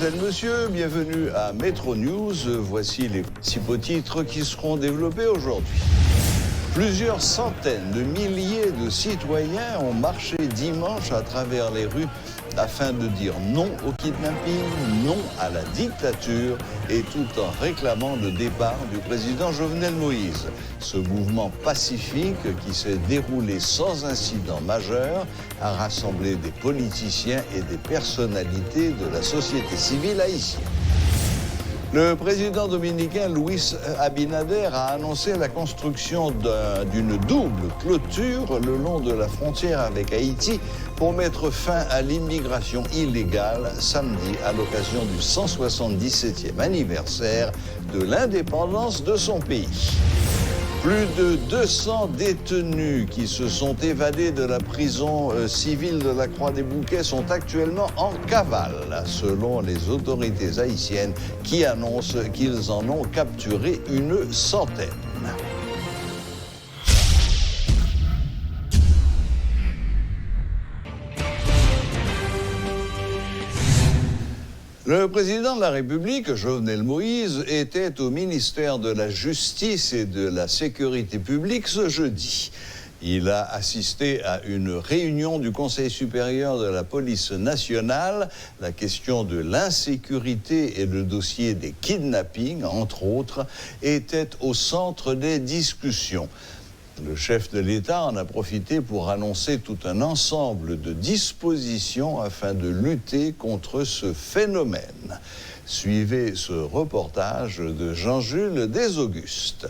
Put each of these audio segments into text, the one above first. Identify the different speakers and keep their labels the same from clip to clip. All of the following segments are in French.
Speaker 1: mesdemoiselles, messieurs, bienvenue à Metro News. Voici les principaux titres qui seront développés aujourd'hui. Plusieurs centaines de milliers de citoyens ont marché dimanche à travers les rues afin de dire non au kidnapping, non à la dictature et tout en réclamant le départ du président Jovenel Moïse. Ce mouvement pacifique qui s'est déroulé sans incident majeur a rassemblé des politiciens et des personnalités de la société civile haïtienne. Le président dominicain Luis Abinader a annoncé la construction d'une double clôture le long de la frontière avec Haïti pour mettre fin à l'immigration illégale samedi à l'occasion du 177e anniversaire de l'indépendance de son pays. Plus de 200 détenus qui se sont évadés de la prison civile de la Croix-des-Bouquets sont actuellement en cavale, selon les autorités haïtiennes qui annoncent qu'ils en ont capturé une centaine. Le président de la République, Jovenel Moïse, était au ministère de la Justice et de la Sécurité publique ce jeudi. Il a assisté à une réunion du Conseil supérieur de la police nationale. La question de l'insécurité et le dossier des kidnappings, entre autres, étaient au centre des discussions. Le chef de l'État en a profité pour annoncer tout un ensemble de dispositions afin de lutter contre ce phénomène. Suivez ce reportage de Jean-Jules Desaugustes.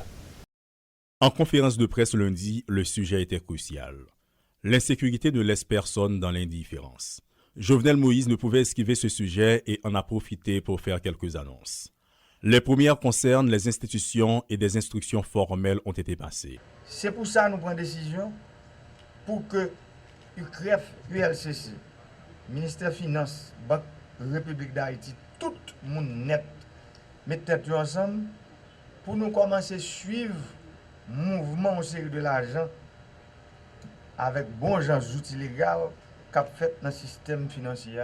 Speaker 2: En conférence de presse lundi, le sujet était crucial. L'insécurité ne laisse personne dans l'indifférence. Jovenel Moïse ne pouvait esquiver ce sujet et en a profité pour faire quelques annonces. Les premières concernent les institutions et des instructions formelles ont été passées.
Speaker 3: C'est pour ça que nous prenons décision pour que UCREF, ULCC, Ministère des Finances, Banque République d'Haïti, tout le monde net, mettent tête ensemble pour nous commencer à suivre le mouvement au série de l'argent avec bon gens outils légaux qu'a fait dans le système financier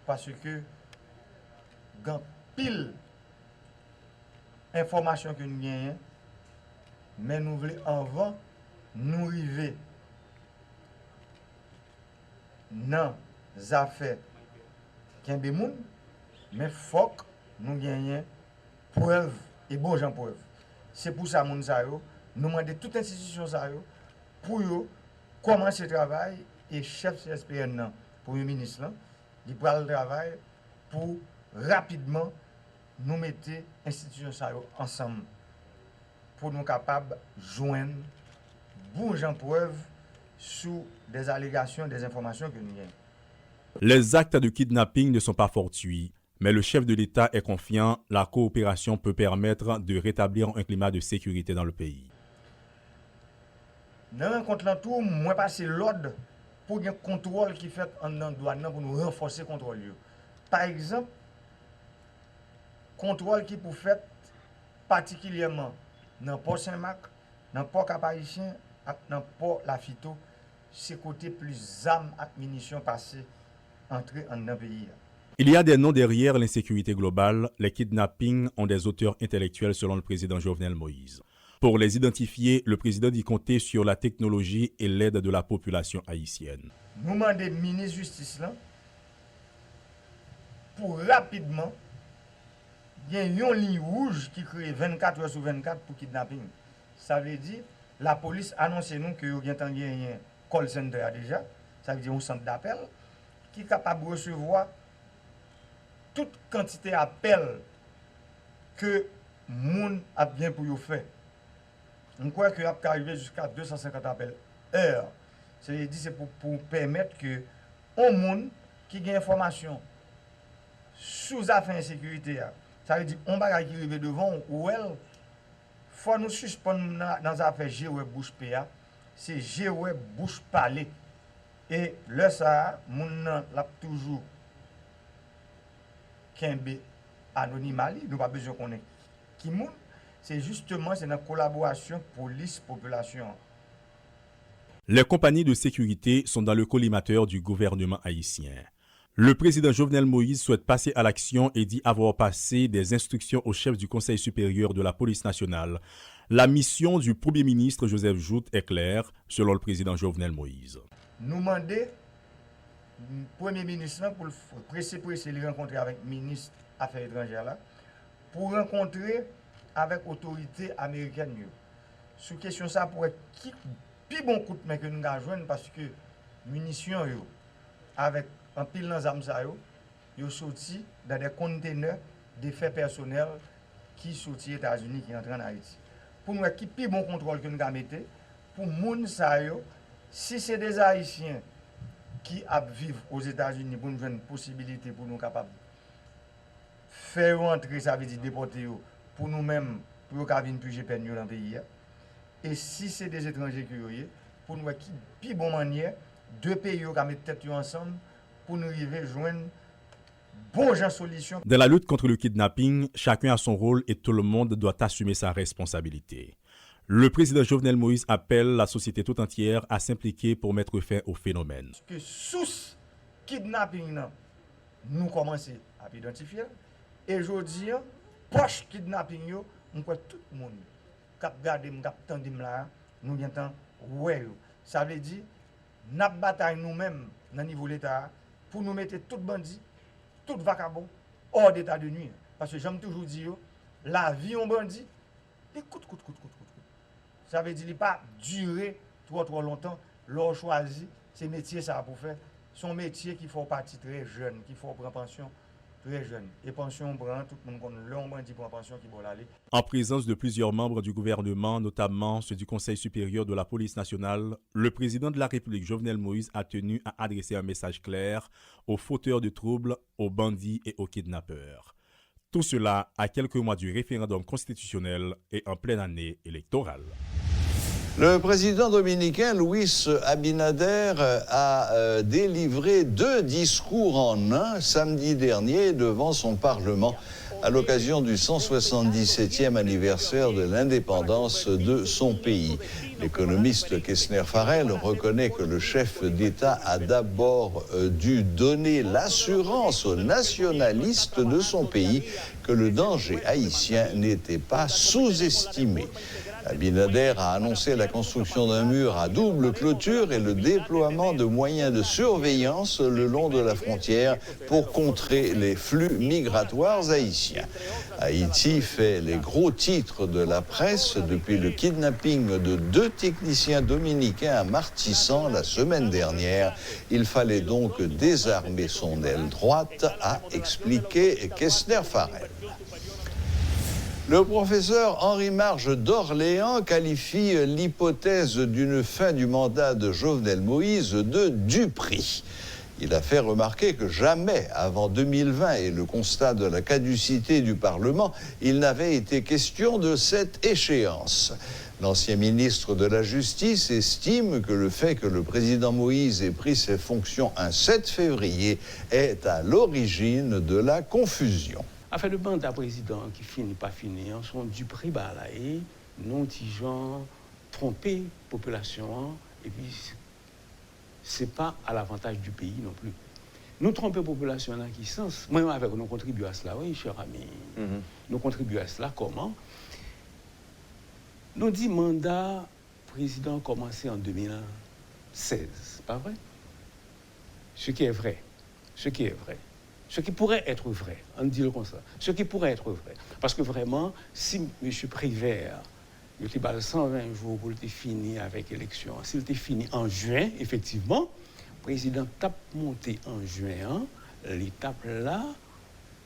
Speaker 3: parce que quand pile information que nous gagnons, mais nous voulons avant nous arriver dans les affaires qui ont des gens, mais il faut que nous gagnions preuve et bon gens preuve. C'est pour ça que nous demandons toute institution pour commencer le travail et chef CSPN, pour le ministre, il prend le travail pour rapidement nous mettre institutions ensemble pour nous capables de joindre bon gens preuve sur des allégations, des informations que nous avons.
Speaker 2: Les actes de kidnapping ne sont pas fortuits, mais le chef de l'État est confiant, la coopération peut permettre de rétablir un climat de sécurité dans le pays.
Speaker 3: Dans la rencontre l'entour, moi passer l'ordre pour un contrôle qui fait en douane pour nous renforcer le contrôle. Par exemple, contrôle qui pour faire particulièrement dans Port Saint-Marc, dans Port Cap-Haïtien, dans Port Lafito, c'est côté plus armes et munitions passées entrer dans le pays.
Speaker 2: Il y a des noms derrière l'insécurité globale. Les kidnappings ont des auteurs intellectuels selon le président Jovenel Moïse. Pour les identifier, le président dit compter sur la technologie et l'aide de la population haïtienne.
Speaker 3: Nous demandons au ministre de la Justice là, pour rapidement, il y a une ligne rouge qui crée 24 heures sur 24 pour kidnapping. Ça veut dire la police annonce nous que vous avez un call center déjà, ça veut dire un centre d'appel qui est capable de recevoir toute quantité d'appels que moun a bien pour vous faire. On croit que vous arriver jusqu'à 250 appels heure. C'est pour permettre que un monde qui a une information sous affaire insécurité, ça veut dire on va qui arrive devant ou elle, faut nous suspendre dans les affaires gérer bouche PA, c'est gérer bouche parler. Et là ça, moun l'a toujours kembe anonymat, nous pas besoin qu'on ait qui moun, c'est justement c'est une collaboration police-population.
Speaker 2: Les compagnies de sécurité sont dans le collimateur du gouvernement haïtien. Le président Jovenel Moïse souhaite passer à l'action et dit avoir passé des instructions au chef du Conseil supérieur de la police nationale. La mission du Premier ministre Joseph Jout est claire, selon le président Jovenel Moïse.
Speaker 3: Nous demandons le Premier ministre pour presser le rencontrer avec le ministre des Affaires étrangères là, pour rencontrer avec l'autorité américaine. Sur question ça, pour être qui plus bon coup de main que nous avons joué, parce que munitions avec un pile dans armes ça yo sorti dans des conteneurs de faits personnels qui sorti aux États-Unis qui entrent en Haïti. Pour nous qui plus bon contrôle que nous avons metté pour moun ça yo, si c'est des Haïtiens qui vivent aux États-Unis pour nous avoir une possibilité pour nous capables faire entrer, ça veut dire déporter pour nous-mêmes pour qu'on vienne puger peine dans le pays. Et si c'est des étrangers qui sont pour nous qui plus bonne manière deux pays qui mettent tête ensemble pour nous arriver à joindre bon genre solution.
Speaker 2: Dans la lutte contre le kidnapping, chacun a son rôle et tout le monde doit assumer sa responsabilité. Le président Jovenel Moïse appelle la société tout entière à s'impliquer pour mettre fin au phénomène.
Speaker 3: Parce que sous kidnapping, nous commençons à identifier. Et aujourd'hui, poche kidnapping, nous croyons tout le monde. Cap garder, cap tendre là, nous entendons ouais. Ça veut dire nous bataille nous-mêmes dans niveau de l'État pour nous mettre tout bandit, tout vagabond hors d'état de nuit. Parce que j'aime toujours dire la vie en bandit, il coûte. Ça veut dire qu'il pas durer trop longtemps. L'on choisit ces métiers ça pour faire. Son métier qui font partie très jeune, qui faut prendre pension très jeune. Et pension prend tout le monde connaît l'on bandit prend pension qui va aller.
Speaker 2: En présence de plusieurs membres du gouvernement, notamment ceux du Conseil supérieur de la police nationale, le président de la République Jovenel Moïse a tenu à adresser un message clair aux fauteurs de troubles, aux bandits et aux kidnappeurs. Tout cela à quelques mois du référendum constitutionnel et en pleine année électorale.
Speaker 1: Le président dominicain Luis Abinader a délivré 2 discours en un samedi dernier devant son Parlement à l'occasion du 177e anniversaire de l'indépendance de son pays. L'économiste Kessner Farrell reconnaît que le chef d'État a d'abord dû donner l'assurance aux nationalistes de son pays que le danger haïtien n'était pas sous-estimé. Abinader a annoncé la construction d'un mur à double clôture et le déploiement de moyens de surveillance le long de la frontière pour contrer les flux migratoires haïtiens. Haïti fait les gros titres de la presse depuis le kidnapping de 2 techniciens dominicains à Martissan la semaine dernière. Il fallait donc désarmer son aile droite, a expliqué Kessner Farrell. Le professeur Henri-Marge d'Orléans qualifie l'hypothèse d'une fin du mandat de Jovenel Moïse de duperie. Il a fait remarquer que jamais, avant 2020 et le constat de la caducité du Parlement, il n'avait été question de cette échéance. L'ancien ministre de la Justice estime que le fait que le président Moïse ait pris ses fonctions un 7 février est à l'origine de la confusion.
Speaker 4: Enfin, le mandat président qui finit pas fini, sont du prix balaye, non petits gens tromper population et puis c'est pas à l'avantage du pays non plus. Nous tromper population dans quel sens? Moi avec nous contribuons à cela, oui, cher ami. Nous contribuons à cela comment? Nous dit mandat président commencé en 2016, pas vrai? Ce qui est vrai. Ce qui pourrait être vrai, on dit le comme ça. Ce qui pourrait être vrai. Parce que vraiment, si M. Prévert, il a 120 jours pour le finir avec l'élection, s'il était fini en juin, effectivement, le président tape monté en juin, l'étape là,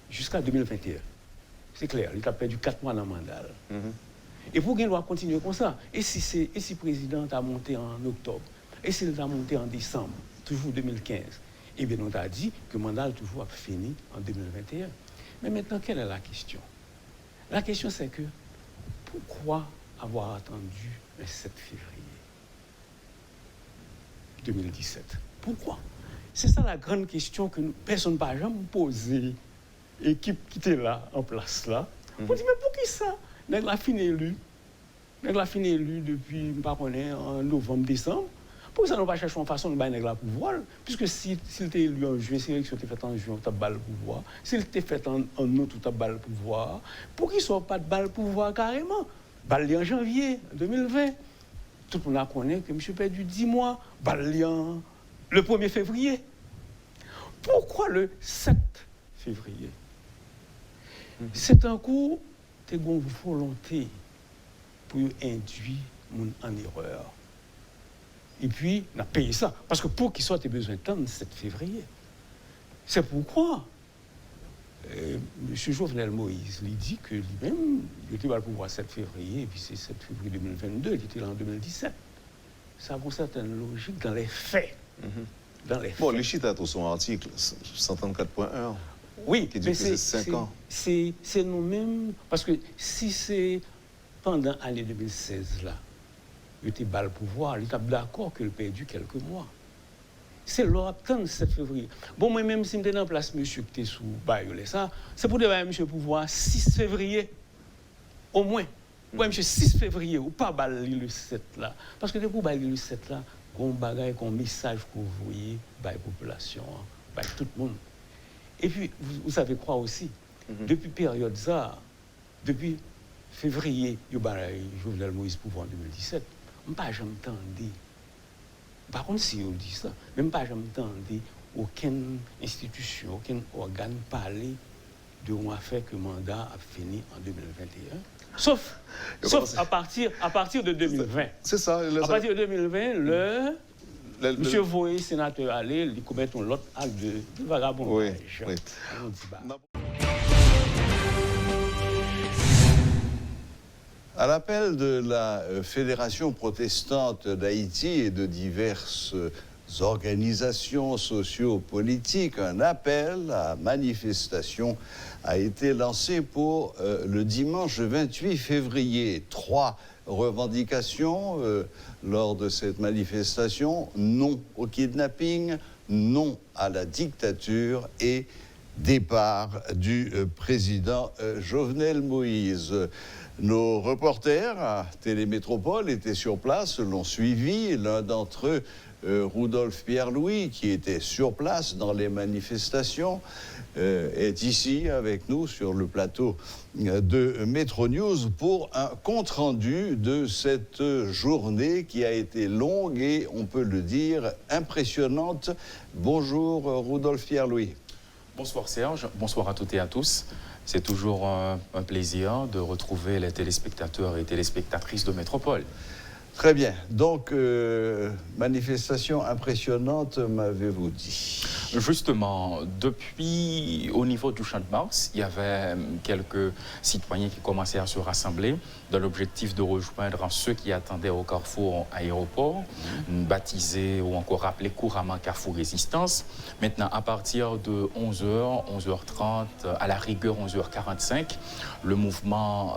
Speaker 4: jusqu'à 2021. C'est clair, il a perdu 4 mois dans le mandat. Et pour qu'il doit continuer comme ça, et si le président a monté en octobre, et s'il a monté en décembre, toujours 2015, eh bien, on a dit que le mandat toujours a fini en 2021. Mais maintenant, quelle est la question? La question, c'est que pourquoi avoir attendu le 7 février 2017? Pourquoi? C'est ça la grande question que personne n'a jamais posée. L'équipe qui était là, en place là, on dit, mais pour qui ça? Nèg la fin élu depuis, je ne sais pas, en novembre-décembre. Pourquoi ça n'a pas cherché une façon de bailler le pouvoir? Puisque s'il était élu en juin, si l'élection était faite en juin, tu as balle le pouvoir. S'il était fait en août, tu as balle le pouvoir. Pour qu'il ne soit pas de balle le pouvoir carrément? Balle en janvier 2020. Tout le monde connaît que M. perdu 10 mois. Balle le 1er février. Pourquoi le 7 février? C'est un coup de volonté pour induire les gens en erreur. Et puis, on a payé ça. Parce que pour qu'il soit, tu as besoin de temps le 7 février. C'est pourquoi M. Jovenel Moïse lui dit que lui-même, il était au pouvoir le 7 février, et puis c'est 7 février 2022, il était là en 2017. Ça a une certaine logique dans les faits. Dans les
Speaker 5: Bon,
Speaker 4: faits.
Speaker 5: les chiffres à son article 134.1.
Speaker 4: Oui,
Speaker 5: qui dit
Speaker 4: mais
Speaker 5: que c'est 5 ans.
Speaker 4: C'est nous-mêmes, parce que si c'est pendant l'année 2016, là, il était bas le pouvoir, il était d'accord qu'il a perdu quelques mois. C'est l'obtention le 7 février. Bon, moi-même, si je suis en place, monsieur qui était sous Bayolet, ça, c'est pour dire, monsieur, pouvoir 6 février, au moins. Oui, monsieur, 6 février, ou pas balayer le 7 là. Parce que pour balayer le 7 là, on bagaille, un message que vous voyez, la population, tout le monde. Et puis, vous savez quoi aussi? Depuis période ça, depuis février, Jovenel Moïse pouvoir en 2017, je n'ai pas jamais entendu. Par contre, si on dit ça, même pas jamais entendu aucune institution, aucun organe parler de une affaire que le mandat a fini en 2021. Sauf à partir de 2020.
Speaker 5: C'est ça.
Speaker 4: À partir de 2020, monsieur Voyer, sénateur, allait, il commet un autre acte de vagabondage.
Speaker 5: Oui.
Speaker 1: À l'appel de la Fédération protestante d'Haïti et de diverses organisations socio-politiques, un appel à manifestation a été lancé pour le dimanche 28 février. 3 revendications lors de cette manifestation: non au kidnapping, non à la dictature et départ du président Jovenel Moïse. Nos reporters à Télémétropole étaient sur place, l'ont suivi. L'un d'entre eux, Rudolph Pierre-Louis, qui était sur place dans les manifestations, est ici avec nous sur le plateau de Metro News pour un compte-rendu de cette journée qui a été longue et, on peut le dire, impressionnante. Bonjour Rudolph Pierre-Louis.
Speaker 6: Bonsoir Serge, bonsoir à toutes et à tous. C'est toujours un plaisir de retrouver les téléspectateurs et téléspectatrices de Métropole.
Speaker 1: Très bien. Donc, manifestation impressionnante, m'avez-vous dit?
Speaker 6: Justement, depuis au niveau du Champ de Mars, il y avait quelques citoyens qui commençaient à se rassembler dans l'objectif de rejoindre ceux qui attendaient au carrefour aéroport, baptisé ou encore appelé couramment Carrefour Résistance. Maintenant, à partir de 11h, 11h30, à la rigueur 11h45, le mouvement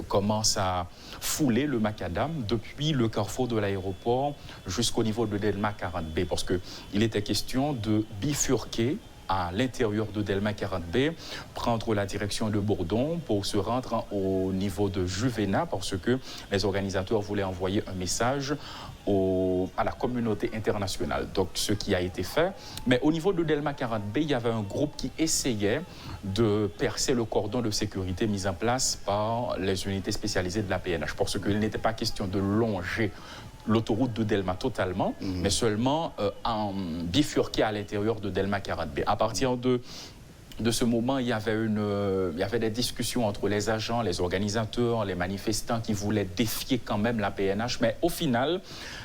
Speaker 6: commence à fouler le macadam depuis le carrefour de l'aéroport jusqu'au niveau de Delma 40B, parce qu'il était question de bifurquer à l'intérieur de Delma 40B, prendre la direction de Bourdon pour se rendre au niveau de Juvena, parce que les organisateurs voulaient envoyer un message à la communauté internationale. Donc, ce qui a été fait. Mais au niveau de Delma 40B, il y avait un groupe qui essayait de percer le cordon de sécurité mis en place par les unités spécialisées de la PNH, parce qu'il n'était pas question de longer l'autoroute de Delma totalement, mais seulement en bifurquer à l'intérieur de Delma 40B. À partir de ce moment, il y avait des discussions entre les agents, les organisateurs, les manifestants qui voulaient défier quand même la PNH. Mais au final,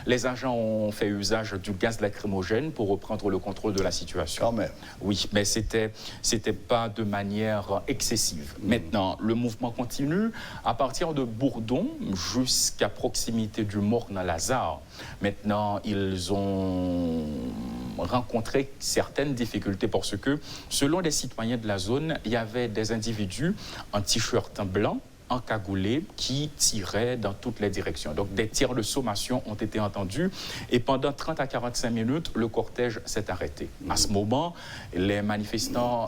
Speaker 6: les agents ont fait usage du gaz lacrymogène pour reprendre le contrôle de la situation.
Speaker 1: Quand même.
Speaker 6: Oui, mais c'était pas de manière excessive. Maintenant, le mouvement continue à partir de Bourdon jusqu'à proximité du Morne-Lazare. Maintenant, ils ont rencontré certaines difficultés parce que, selon les citoyens de la zone, il y avait des individus en t-shirt blanc encagoulés qui tiraient dans toutes les directions. Donc des tirs de sommation ont été entendus et pendant 30 à 45 minutes, le cortège s'est arrêté. À ce moment, les manifestants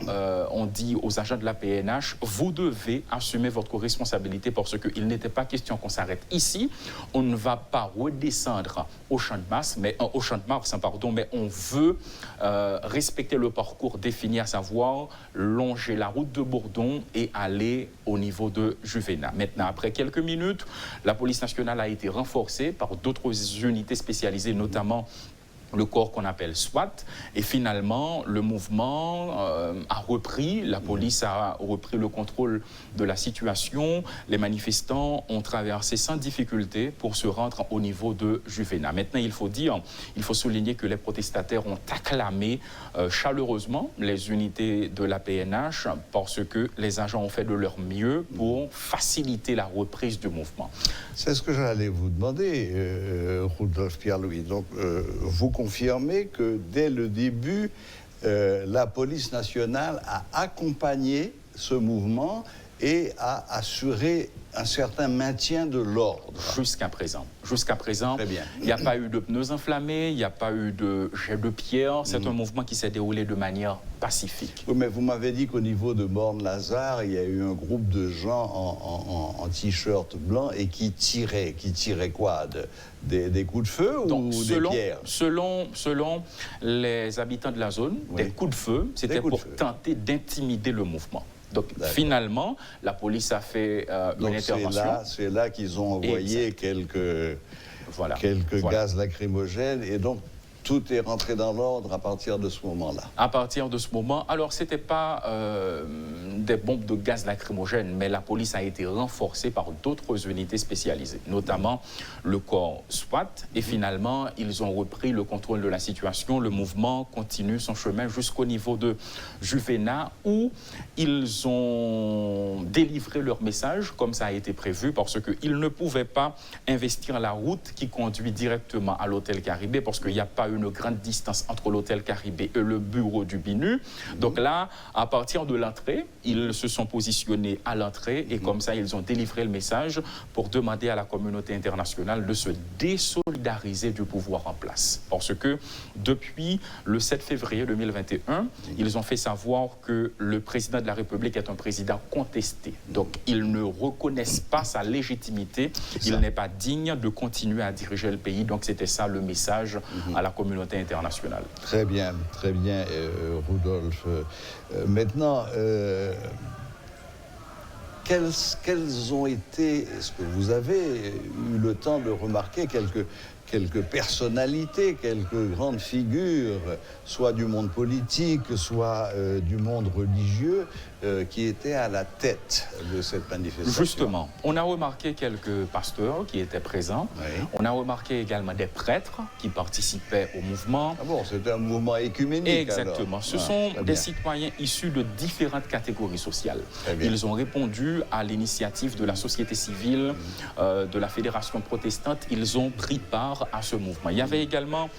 Speaker 6: ont dit aux agents de la PNH, vous devez assumer votre responsabilité parce qu'il n'était pas question qu'on s'arrête ici. On ne va pas redescendre au Champ de Mars, mais on veut respecter le parcours défini, à savoir longer la route de Bourdon et aller au niveau de Juvena. Maintenant, après quelques minutes, la police nationale a été renforcée par d'autres unités spécialisées, notamment le corps qu'on appelle SWAT, et finalement le mouvement a repris, la police a repris le contrôle de la situation, les manifestants ont traversé sans difficulté pour se rendre au niveau de Juvena. Maintenant, il faut souligner que les protestataires ont acclamé chaleureusement les unités de la PNH parce que les agents ont fait de leur mieux pour faciliter la reprise du mouvement.
Speaker 1: C'est ce que j'allais vous demander, Rudolf Pierre-Louis. Donc, vous confirmez que dès le début, la police nationale a accompagné ce mouvement et a assuré un certain maintien de l'ordre.
Speaker 6: Jusqu'à présent. Jusqu'à présent,
Speaker 1: Très bien.
Speaker 6: Il n'y a pas eu de pneus enflammés, il n'y a pas eu de jet de pierre. C'est un mouvement qui s'est déroulé de manière pacifique.
Speaker 1: Oui, mais vous m'avez dit qu'au niveau de Borne-Lazare, il y a eu un groupe de gens en t-shirt blanc et qui tiraient. Qui tiraient quoi? Des coups de feu ou des pierres?
Speaker 6: Selon les habitants de la zone,
Speaker 1: Oui.
Speaker 6: des coups de feu, c'était pour tenter d'intimider le mouvement. Donc finalement, la police a fait une intervention.
Speaker 1: C'est là qu'ils ont envoyé quelques gaz lacrymogènes et donc tout est rentré dans l'ordre à partir de ce moment-là.
Speaker 6: À partir de ce moment, alors ce n'était pas des bombes de gaz lacrymogène, mais la police a été renforcée par d'autres unités spécialisées, notamment le corps SWAT. Et finalement, ils ont repris le contrôle de la situation. Le mouvement continue son chemin jusqu'au niveau de Juvena, où ils ont délivré leur message, comme ça a été prévu, parce qu'ils ne pouvaient pas investir la route qui conduit directement à l'hôtel Caribé, parce qu'il n'y a pas une grande distance entre l'hôtel Caribé et le bureau du BINU. Donc là, à partir de l'entrée, ils se sont positionnés à l'entrée et comme ça, ils ont délivré le message pour demander à la communauté internationale de se désolidariser du pouvoir en place. Parce que depuis le 7 février 2021, ils ont fait savoir que le président de la République est un président contesté. Donc, ils ne reconnaissent pas sa légitimité. Il n'est pas digne de continuer à diriger le pays. Donc, c'était ça le message à la communauté internationale.
Speaker 1: Très bien, Rudolf. Maintenant, quels ont été, est-ce que vous avez eu le temps de remarquer quelques personnalités, quelques grandes figures, soit du monde politique, soit du monde religieux, qui étaient à la tête de cette manifestation?
Speaker 6: Justement, on a remarqué quelques pasteurs qui étaient présents.
Speaker 1: Oui.
Speaker 6: On a remarqué également des prêtres qui participaient au mouvement.
Speaker 1: Ah bon, c'est un mouvement écuménique.
Speaker 6: Exactement.
Speaker 1: Alors.
Speaker 6: Ce sont des citoyens issus de différentes catégories sociales. Ils ont répondu à l'initiative de la société civile, de la Fédération protestante. Ils ont pris part à ce mouvement. Il y avait également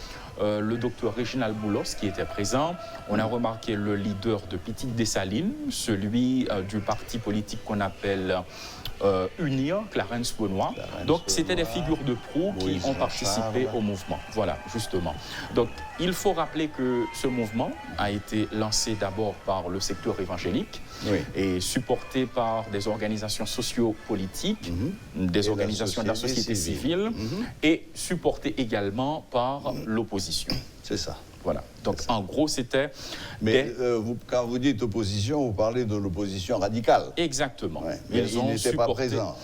Speaker 6: le docteur Réginald Boulos qui était présent. On a remarqué le leader de Petite Dessalines, celui du parti politique qu'on appelle Unir, Clarence Benoît. Donc, c'était des figures de proue qui ont participé au mouvement. Voilà, justement. Donc, il faut rappeler que ce mouvement a été lancé d'abord par le secteur évangélique et supporté par des organisations socio-politiques, des organisations de la société civile et supporté également par l'opposition.
Speaker 1: C'est ça.
Speaker 6: Voilà. Donc, en gros, c'était...
Speaker 1: Mais quand vous dites opposition, vous parlez de l'opposition radicale.
Speaker 6: Exactement.
Speaker 1: Ouais, mais ils n'étaient pas présents.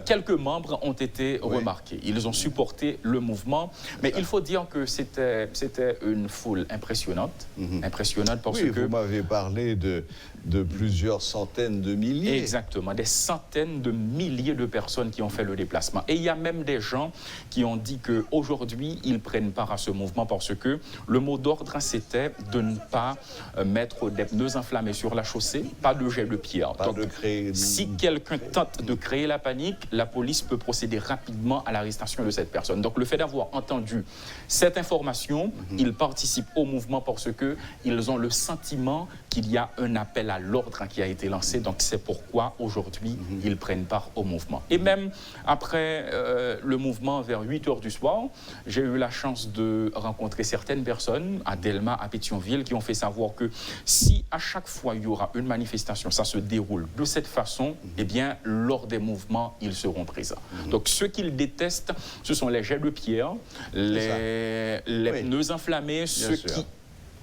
Speaker 6: Quelques membres ont été remarqués. Ils ont supporté le mouvement. Mais il faut dire que c'était une foule impressionnante. Impressionnante parce que...
Speaker 1: vous m'avez parlé de plusieurs centaines de milliers.
Speaker 6: Exactement. Des centaines de milliers de personnes qui ont fait le déplacement. Et il y a même des gens qui ont dit qu'aujourd'hui, ils prennent part à ce mouvement parce que le mot d'ordre contraint, c'était de ne pas mettre des pneus enflammés sur la chaussée, pas de jet de pierre.
Speaker 1: Pas
Speaker 6: Donc,
Speaker 1: de créer...
Speaker 6: si quelqu'un tente de créer la panique, la police peut procéder rapidement à l'arrestation de cette personne. Donc le fait d'avoir entendu cette information, ils participent au mouvement parce qu'ils ont le sentiment qu'il y a un appel à l'ordre qui a été lancé. Donc c'est pourquoi aujourd'hui, ils prennent part au mouvement. Et même après le mouvement, vers 8 h du soir, j'ai eu la chance de rencontrer certaines personnes à Delma, à Pétionville, qui ont fait savoir que si à chaque fois il y aura une manifestation, ça se déroule de cette façon, eh bien, lors des mouvements, ils seront présents. Donc, ce qu'ils détestent, ce sont les jets de pierre, les pneus enflammés, ceux qui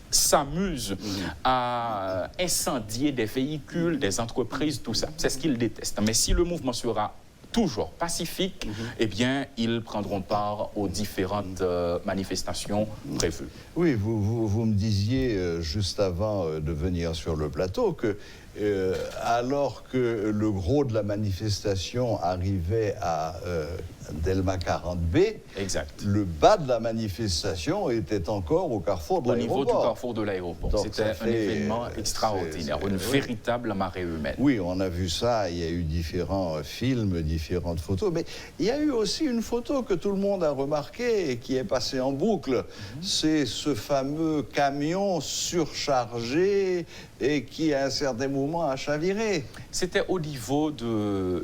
Speaker 6: s'amusent à incendier des véhicules, des entreprises, tout ça. C'est ce qu'ils détestent. Mais si le mouvement sera toujours pacifique, eh bien, ils prendront part aux différentes manifestations prévues.
Speaker 1: Oui, vous me disiez juste avant de venir sur le plateau que alors que le gros de la manifestation arrivait à Delma 40B,
Speaker 6: exact.
Speaker 1: Le bas de la manifestation était encore au carrefour de l'aéroport.
Speaker 6: Au niveau du carrefour de l'aéroport. C'était un événement extraordinaire, une véritable marée humaine.
Speaker 1: Oui, on a vu ça, il y a eu différents films, différentes photos, mais il y a eu aussi une photo que tout le monde a remarquée et qui est passée en boucle. C'est ce fameux camion surchargé et qui, à un certain moment, a chaviré.
Speaker 6: C'était au niveau de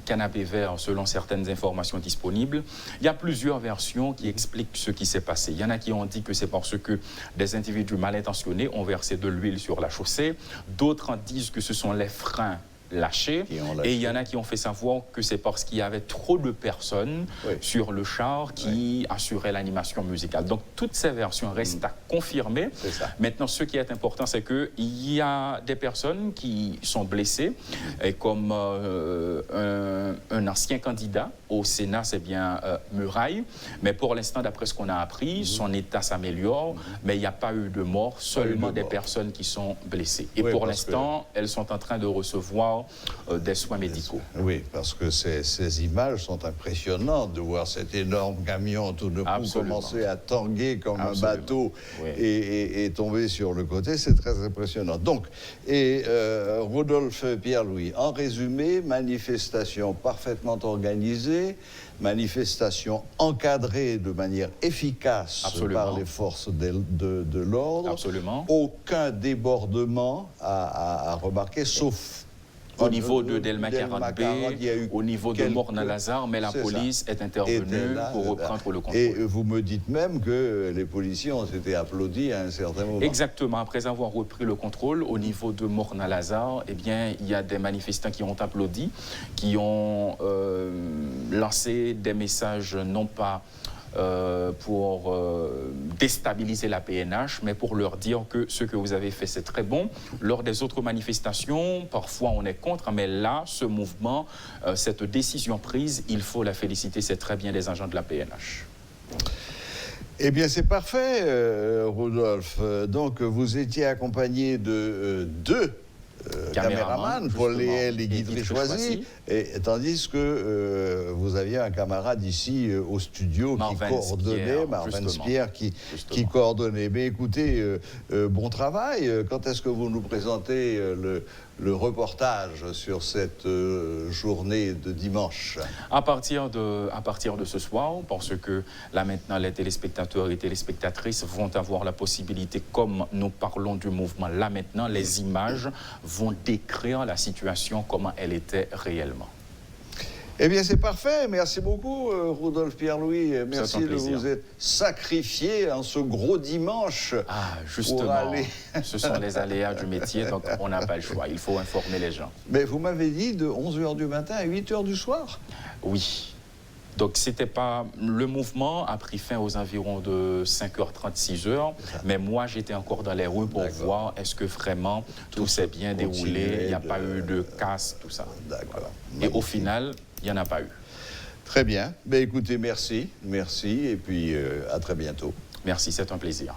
Speaker 6: Canapé Vert, selon certaines informations disponibles. Il y a plusieurs versions qui expliquent ce qui s'est passé. Il y en a qui ont dit que c'est parce que des individus mal intentionnés ont versé de l'huile sur la chaussée. D'autres en disent que ce sont les freins lâchés. Et il y en a qui ont fait savoir que c'est parce qu'il y avait trop de personnes sur le char qui assuraient l'animation musicale. Donc toutes ces versions restent à confirmer. Maintenant, ce qui est important, c'est qu'il y a des personnes qui sont blessées, et comme un ancien candidat au Sénat, c'est bien Muraille. Mais pour l'instant, d'après ce qu'on a appris, son état s'améliore, mais il n'y a pas eu de mort, seulement des personnes qui sont blessées. Et pour l'instant, elles sont en train de recevoir des soins médicaux.
Speaker 1: Oui, parce que ces images sont impressionnantes de voir cet énorme camion tout d'un coup commencer à tanguer comme un bateau et tomber sur le côté. C'est très impressionnant. Donc, Rodolphe Pierre-Louis, en résumé, manifestation parfaitement organisée, manifestation encadrée de manière efficace par les forces de l'ordre. Aucun débordement à remarquer, sauf
Speaker 6: au niveau de Delma 40B, au niveau de Morne-à-Lazare, mais la police est intervenue pour reprendre le contrôle.
Speaker 1: Et vous me dites même que les policiers ont été applaudis à un certain moment.
Speaker 6: Exactement. Après avoir repris le contrôle, au niveau de Morne-à-Lazare, eh bien, il y a des manifestants qui ont applaudi, qui ont lancé des messages non pas pour déstabiliser la PNH, mais pour leur dire que ce que vous avez fait, c'est très bon. Lors des autres manifestations, parfois on est contre, mais là, ce mouvement, cette décision prise, il faut la féliciter, c'est très bien des agents de la PNH.
Speaker 1: Eh bien, c'est parfait, Rodolphe. Donc, vous étiez accompagné de deux caméraman, Paul Léel et Guy Tréchoisy, tandis que vous aviez un camarade ici au studio qui coordonnait, Marvin Spierre, qui coordonnait. Mais écoutez, bon travail. Quand est-ce que vous nous présentez le reportage sur cette journée de dimanche?
Speaker 6: À partir de ce soir, parce que là maintenant les téléspectateurs et téléspectatrices vont avoir la possibilité, comme nous parlons du mouvement là maintenant, les images vont décrire la situation, comment elle était réellement.
Speaker 1: Eh bien, c'est parfait. Merci beaucoup, Rodolphe Pierre-Louis. Merci de vous être sacrifié en ce gros dimanche.
Speaker 6: Ah, justement, ce sont les aléas du métier, donc on n'a pas le choix. Il faut informer les gens.
Speaker 1: Mais vous m'avez dit de 11h du matin à 8h du soir?
Speaker 6: Oui. Donc, c'était pas... Le mouvement a pris fin aux environs de 5h30, 6h. Mais moi, j'étais encore dans les rues pour voir est-ce que vraiment tout s'est bien déroulé. Il n'y a pas eu de casse, tout ça.
Speaker 1: D'accord.
Speaker 6: Et au final, il n'y en a pas eu.
Speaker 1: Très bien. Ben, écoutez, merci. Merci. Et puis, à très bientôt.
Speaker 6: Merci, c'est un plaisir.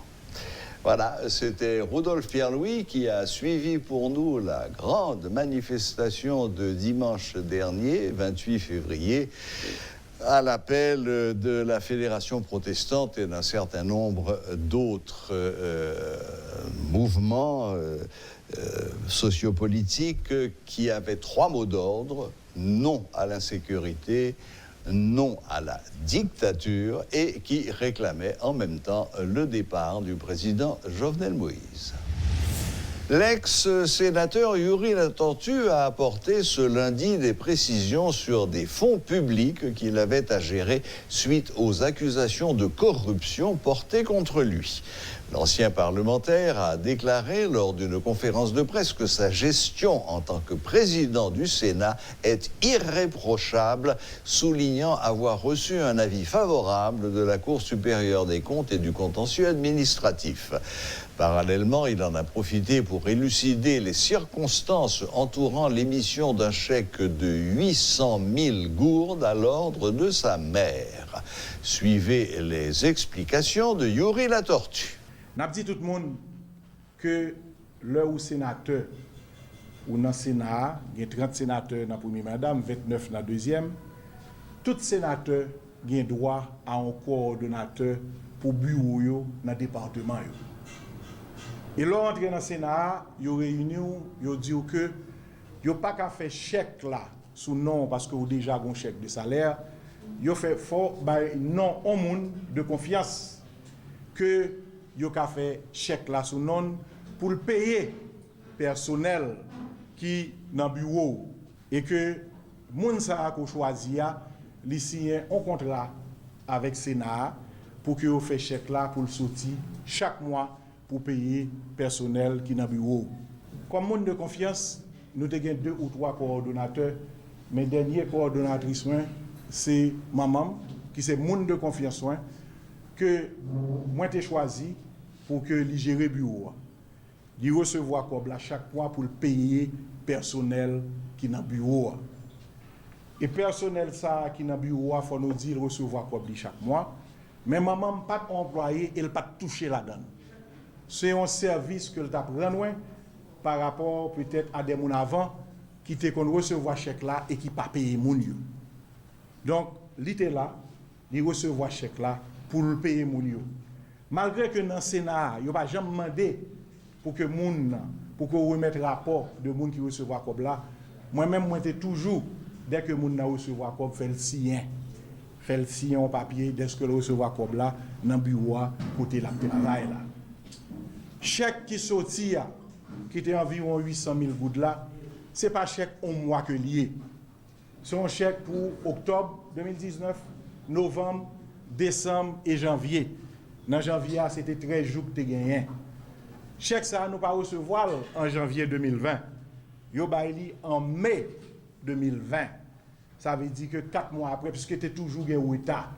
Speaker 1: Voilà, c'était Rodolphe Pierre-Louis qui a suivi pour nous la grande manifestation de dimanche dernier, 28 février, à l'appel de la Fédération protestante et d'un certain nombre d'autres mouvements sociopolitiques qui avaient 3 mots d'ordre: non à l'insécurité, non à la dictature, et qui réclamaient en même temps le départ du président Jovenel Moïse. L'ex-sénateur Youri Latortue a apporté ce lundi des précisions sur des fonds publics qu'il avait à gérer suite aux accusations de corruption portées contre lui. L'ancien parlementaire a déclaré lors d'une conférence de presse que sa gestion en tant que président du Sénat est irréprochable, soulignant avoir reçu un avis favorable de la Cour supérieure des comptes et du contentieux administratif. Parallèlement, il en a profité pour élucider les circonstances entourant l'émission d'un chèque de 800 000 gourdes à l'ordre de sa mère. Suivez les explications de Youri Latortue.
Speaker 7: N'a dit tout le monde que l'heure où sénateur ou dans le Sénat, il y a 30 sénateurs dans la première madame, 29 dans la deuxième, tout sénateur a droit à un coordonnateur pour bureau dans le département. Et là, entrer dans le Sénat, ils réunissent, ils disent que ils n'ont pas qu'à faire chèque là, sous nom, parce que vous déjà un chèque de salaire. Ils ont fait fort, non, au monde de confiance, que ils ont qu'à faire chèque là, sous nom, pour le payer personnel qui dans le bureau. Et que moun sa a choisi, ils signent un contrat avec le Sénat pour que vous fait chèque là pour le sortir chaque mois, pour payer personnel qui est dans le bureau. Comme monde de confiance, nous avons 2 ou 3 coordonnateurs. Mes derniers coordonnatrices, c'est maman, qui c'est monde de confiance, que moi j'ai choisi pour que lui gère le bureau. Il recevoir comme là chaque mois pour le payer personnel qui est dans le bureau. Et personnel ça qui est dans le bureau, il faut nous dire recevoir comme chaque mois. Mais maman pas employé, elle pas touché là-dedans. C'est un service que tu as pris par rapport peut-être à des gens avant qui te qu'on recevoir chèque là et qui pas payer moun yo. Donc, l'ité là, il recevoir chèque là pour le payer moun yo. Malgré que dans le Sénat, il pas jamais demandé pour que moun pour que remettre rapport de moun qui recevoir comme là. Moi-même moi toujours dès que moun n'a recevoir comme fait le signer en papier dès que le recevoir comme là dans bureau côté la travail là. Chèque qui sortit, qui était environ 800 000 gouttes là, ce n'est pas chèque un mois que lié. C'est un chèque pour octobre 2019, novembre, décembre et janvier. Dans janvier, c'était 13 jours que tu as gagné. Chèque ça, nous pas recevoir en janvier 2020. Yo baili en mai 2020. Ça veut dire que 4 mois après, puisque tu es toujours en retard.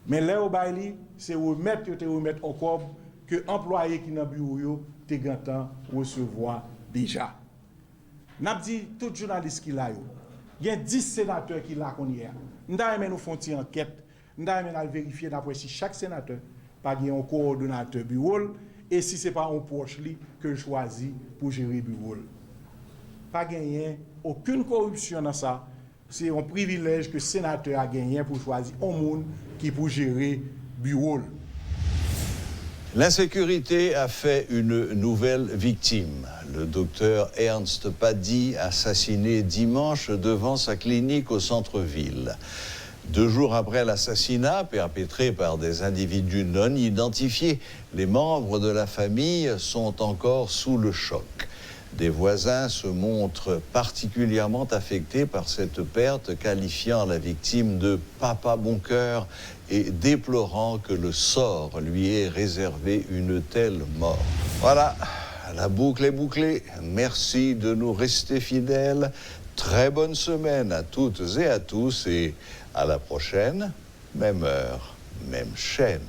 Speaker 7: Mais là, au baili, c'est remettre encore que employé qui dans le bureau te gantan recevoir déjà. N'a dit tout journaliste qui là yo. Il y a 10 sénateurs qui là qu'on y a. N'da nous font une enquête, n'da nous vérifier d'après si chaque sénateur pas un coordonnateur bureau et si c'est pas un proche li que choisi pour gérer bureau. Pas gagné aucune corruption dans ça. C'est un privilège que le sénateur a gagné pour choisir un monde qui pour gérer bureau.
Speaker 1: L'insécurité a fait une nouvelle victime. Le docteur Ernst Paddy, assassiné dimanche devant sa clinique au centre-ville. 2 jours après l'assassinat perpétré par des individus non identifiés, les membres de la famille sont encore sous le choc. Des voisins se montrent particulièrement affectés par cette perte, qualifiant la victime de « papa bon cœur » et déplorant que le sort lui ait réservé une telle mort. Voilà, la boucle est bouclée. Merci de nous rester fidèles. Très bonne semaine à toutes et à tous et à la prochaine, même heure, même chaîne.